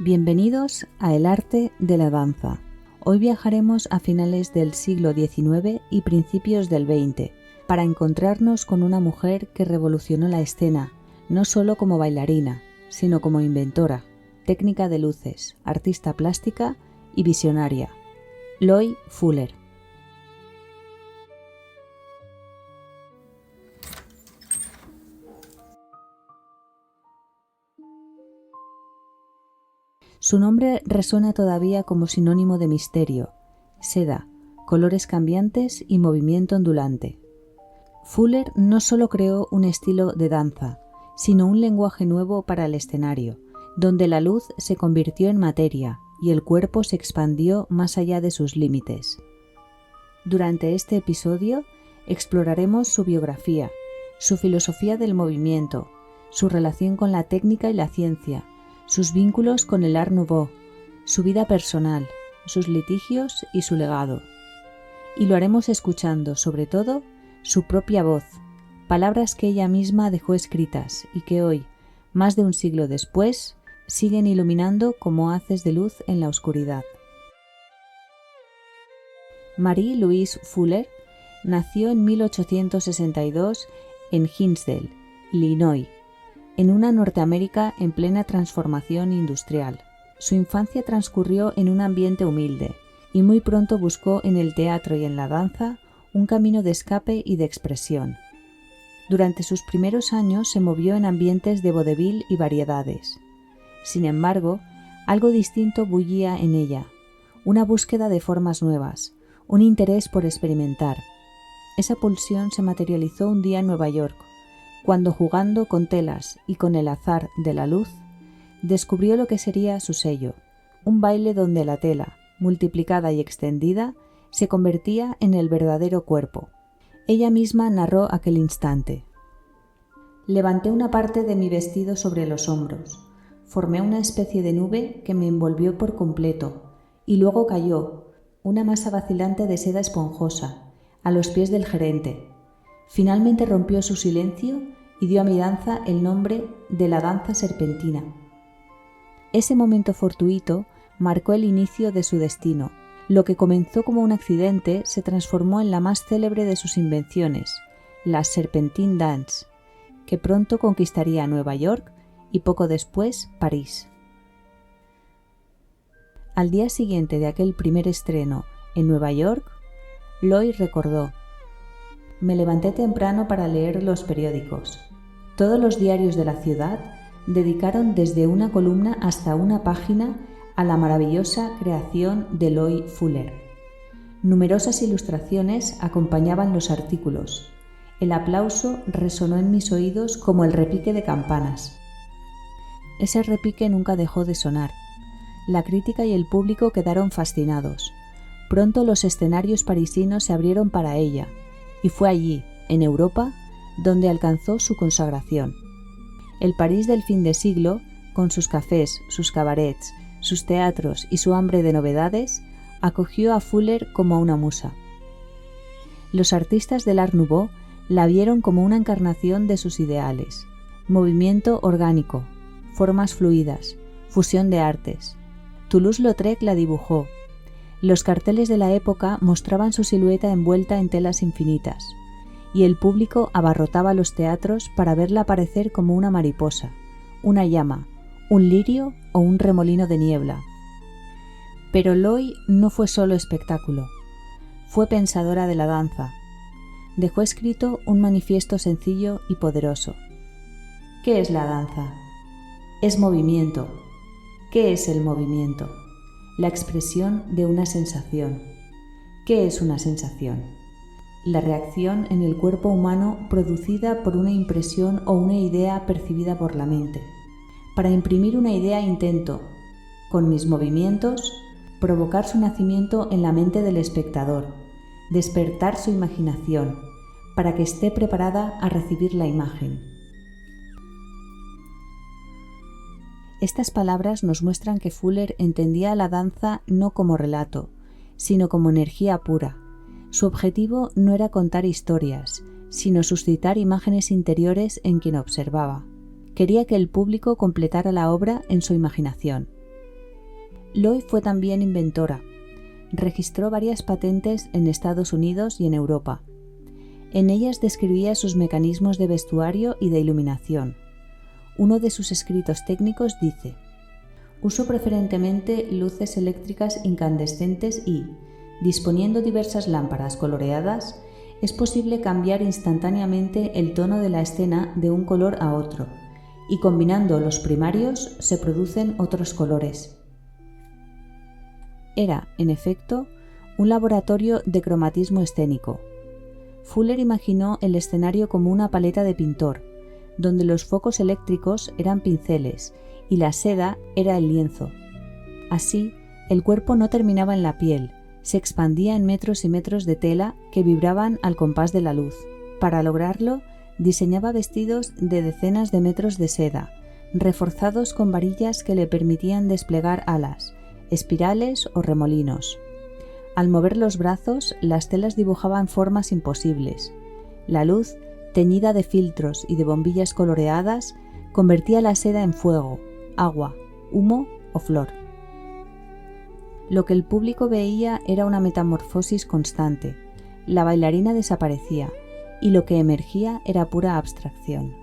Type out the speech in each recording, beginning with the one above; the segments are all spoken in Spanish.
Bienvenidos a El arte de la danza. Hoy viajaremos a finales del siglo XIX y principios del XX para encontrarnos con una mujer que revolucionó la escena, no solo como bailarina, sino como inventora, técnica de luces, artista plástica y visionaria. Loie Fuller. Su nombre resuena todavía como sinónimo de misterio, seda, colores cambiantes y movimiento ondulante. Fuller no solo creó un estilo de danza, sino un lenguaje nuevo para el escenario, donde la luz se convirtió en materia y el cuerpo se expandió más allá de sus límites. Durante este episodio exploraremos su biografía, su filosofía del movimiento, su relación con la técnica y la ciencia, sus vínculos con el Art Nouveau, su vida personal, sus litigios y su legado. Y lo haremos escuchando, sobre todo, su propia voz, palabras que ella misma dejó escritas y que hoy, más de un siglo después, siguen iluminando como haces de luz en la oscuridad. Marie-Louise Fuller nació en 1862 en Hinsdale, Illinois, en una Norteamérica en plena transformación industrial. Su infancia transcurrió en un ambiente humilde y muy pronto buscó en el teatro y en la danza un camino de escape y de expresión. Durante sus primeros años se movió en ambientes de vodevil y variedades. Sin embargo, algo distinto bullía en ella, una búsqueda de formas nuevas, un interés por experimentar. Esa pulsión se materializó un día en Nueva York, cuando jugando con telas y con el azar de la luz, descubrió lo que sería su sello, un baile donde la tela, multiplicada y extendida, se convertía en el verdadero cuerpo. Ella misma narró aquel instante. Levanté una parte de mi vestido sobre los hombros, formé una especie de nube que me envolvió por completo, y luego cayó, una masa vacilante de seda esponjosa, a los pies del gerente. Finalmente rompió su silencio y dio a mi danza el nombre de la danza serpentina. Ese momento fortuito marcó el inicio de su destino. Lo que comenzó como un accidente se transformó en la más célebre de sus invenciones, la Serpentine Dance, que pronto conquistaría Nueva York y poco después París. Al día siguiente de aquel primer estreno en Nueva York, Loie recordó: me levanté temprano para leer los periódicos. Todos los diarios de la ciudad dedicaron desde una columna hasta una página a la maravillosa creación de Loie Fuller. Numerosas ilustraciones acompañaban los artículos. El aplauso resonó en mis oídos como el repique de campanas. Ese repique nunca dejó de sonar. La crítica y el público quedaron fascinados. Pronto los escenarios parisinos se abrieron para ella, y fue allí, en Europa, donde alcanzó su consagración. El París del fin de siglo, con sus cafés, sus cabarets, sus teatros y su hambre de novedades, acogió a Fuller como a una musa. Los artistas del Art Nouveau la vieron como una encarnación de sus ideales: movimiento orgánico, formas fluidas, fusión de artes. Toulouse-Lautrec la dibujó. Los carteles de la época mostraban su silueta envuelta en telas infinitas, y el público abarrotaba los teatros para verla aparecer como una mariposa, una llama, un lirio o un remolino de niebla. Pero Loie no fue solo espectáculo, fue pensadora de la danza. Dejó escrito un manifiesto sencillo y poderoso. ¿Qué es la danza? Es movimiento. ¿Qué es el movimiento? La expresión de una sensación. ¿Qué es una sensación? La reacción en el cuerpo humano producida por una impresión o una idea percibida por la mente. Para imprimir una idea intento, con mis movimientos, provocar su nacimiento en la mente del espectador, despertar su imaginación, para que esté preparada a recibir la imagen. Estas palabras nos muestran que Fuller entendía la danza no como relato, sino como energía pura. Su objetivo no era contar historias, sino suscitar imágenes interiores en quien observaba. Quería que el público completara la obra en su imaginación. Loy fue también inventora. Registró varias patentes en Estados Unidos y en Europa. En ellas describía sus mecanismos de vestuario y de iluminación. Uno de sus escritos técnicos dice: «Uso preferentemente luces eléctricas incandescentes y, disponiendo diversas lámparas coloreadas, es posible cambiar instantáneamente el tono de la escena de un color a otro, y combinando los primarios se producen otros colores». Era, en efecto, un laboratorio de cromatismo escénico. Fuller imaginó el escenario como una paleta de pintor, donde los focos eléctricos eran pinceles y la seda era el lienzo. Así, el cuerpo no terminaba en la piel, se expandía en metros y metros de tela que vibraban al compás de la luz. Para lograrlo, diseñaba vestidos de decenas de metros de seda, reforzados con varillas que le permitían desplegar alas, espirales o remolinos. Al mover los brazos, las telas dibujaban formas imposibles. La luz, teñida de filtros y de bombillas coloreadas, convertía la seda en fuego, agua, humo o flor. Lo que el público veía era una metamorfosis constante. La bailarina desaparecía y lo que emergía era pura abstracción.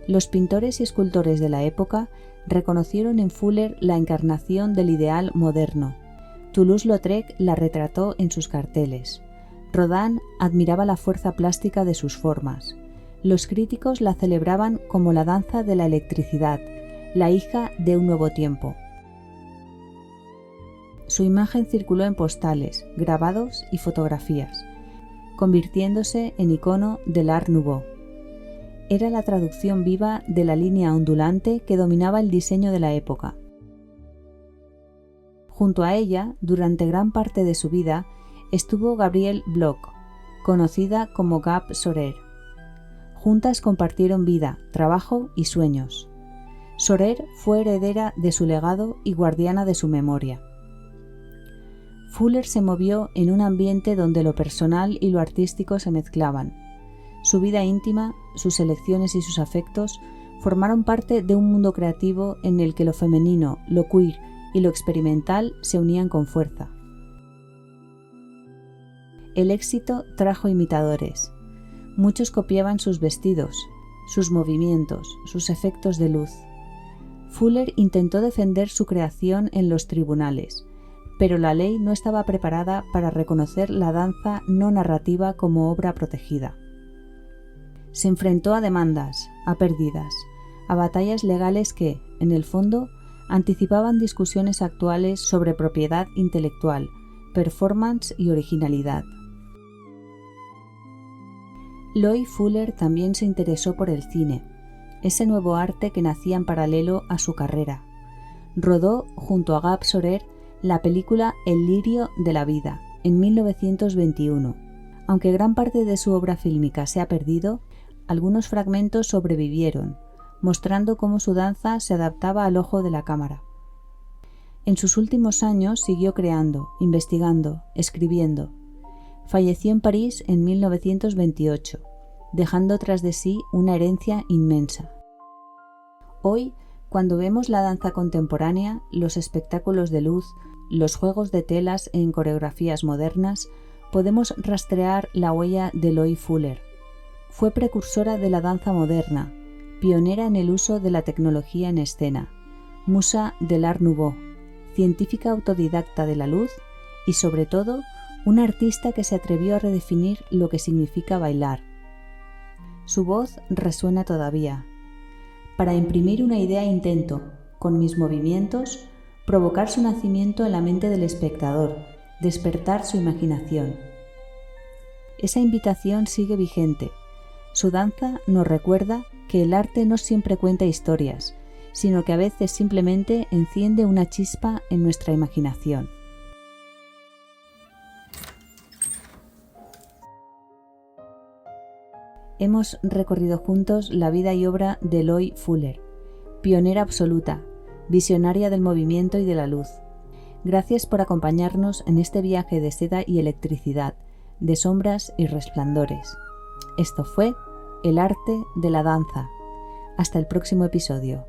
Los pintores y escultores de la época reconocieron en Fuller la encarnación del ideal moderno. Toulouse-Lautrec la retrató en sus carteles. Rodin admiraba la fuerza plástica de sus formas. Los críticos la celebraban como la danza de la electricidad, la hija de un nuevo tiempo. Su imagen circuló en postales, grabados y fotografías, convirtiéndose en icono del Art Nouveau. Era la traducción viva de la línea ondulante que dominaba el diseño de la época. Junto a ella, durante gran parte de su vida, estuvo Gabrielle Bloch, conocida como Gab Sorer. Juntas compartieron vida, trabajo y sueños. Sorer fue heredera de su legado y guardiana de su memoria. Fuller se movió en un ambiente donde lo personal y lo artístico se mezclaban. Su vida íntima, sus elecciones y sus afectos formaron parte de un mundo creativo en el que lo femenino, lo queer y lo experimental se unían con fuerza. El éxito trajo imitadores. Muchos copiaban sus vestidos, sus movimientos, sus efectos de luz. Fuller intentó defender su creación en los tribunales, pero la ley no estaba preparada para reconocer la danza no narrativa como obra protegida. Se enfrentó a demandas, a pérdidas, a batallas legales que, en el fondo, anticipaban discusiones actuales sobre propiedad intelectual, performance y originalidad. Loy Fuller también se interesó por el cine, ese nuevo arte que nacía en paralelo a su carrera. Rodó, junto a Gab Sorer, la película El lirio de la vida, en 1921. Aunque gran parte de su obra fílmica se ha perdido, algunos fragmentos sobrevivieron, mostrando cómo su danza se adaptaba al ojo de la cámara. En sus últimos años siguió creando, investigando, escribiendo. Falleció en París en 1928, dejando tras de sí una herencia inmensa. Hoy, cuando vemos la danza contemporánea, los espectáculos de luz, los juegos de telas en coreografías modernas, podemos rastrear la huella de Loy Fuller. Fue precursora de la danza moderna, pionera en el uso de la tecnología en escena, musa del Art Nouveau, científica autodidacta de la luz y, sobre todo, una artista que se atrevió a redefinir lo que significa bailar. Su voz resuena todavía. Para imprimir una idea intento, con mis movimientos, provocar su nacimiento en la mente del espectador, despertar su imaginación. Esa invitación sigue vigente. Su danza nos recuerda que el arte no siempre cuenta historias, sino que a veces simplemente enciende una chispa en nuestra imaginación. Hemos recorrido juntos la vida y obra de Loy Fuller, pionera absoluta, visionaria del movimiento y de la luz. Gracias por acompañarnos en este viaje de seda y electricidad, de sombras y resplandores. Esto fue El arte de la danza. Hasta el próximo episodio.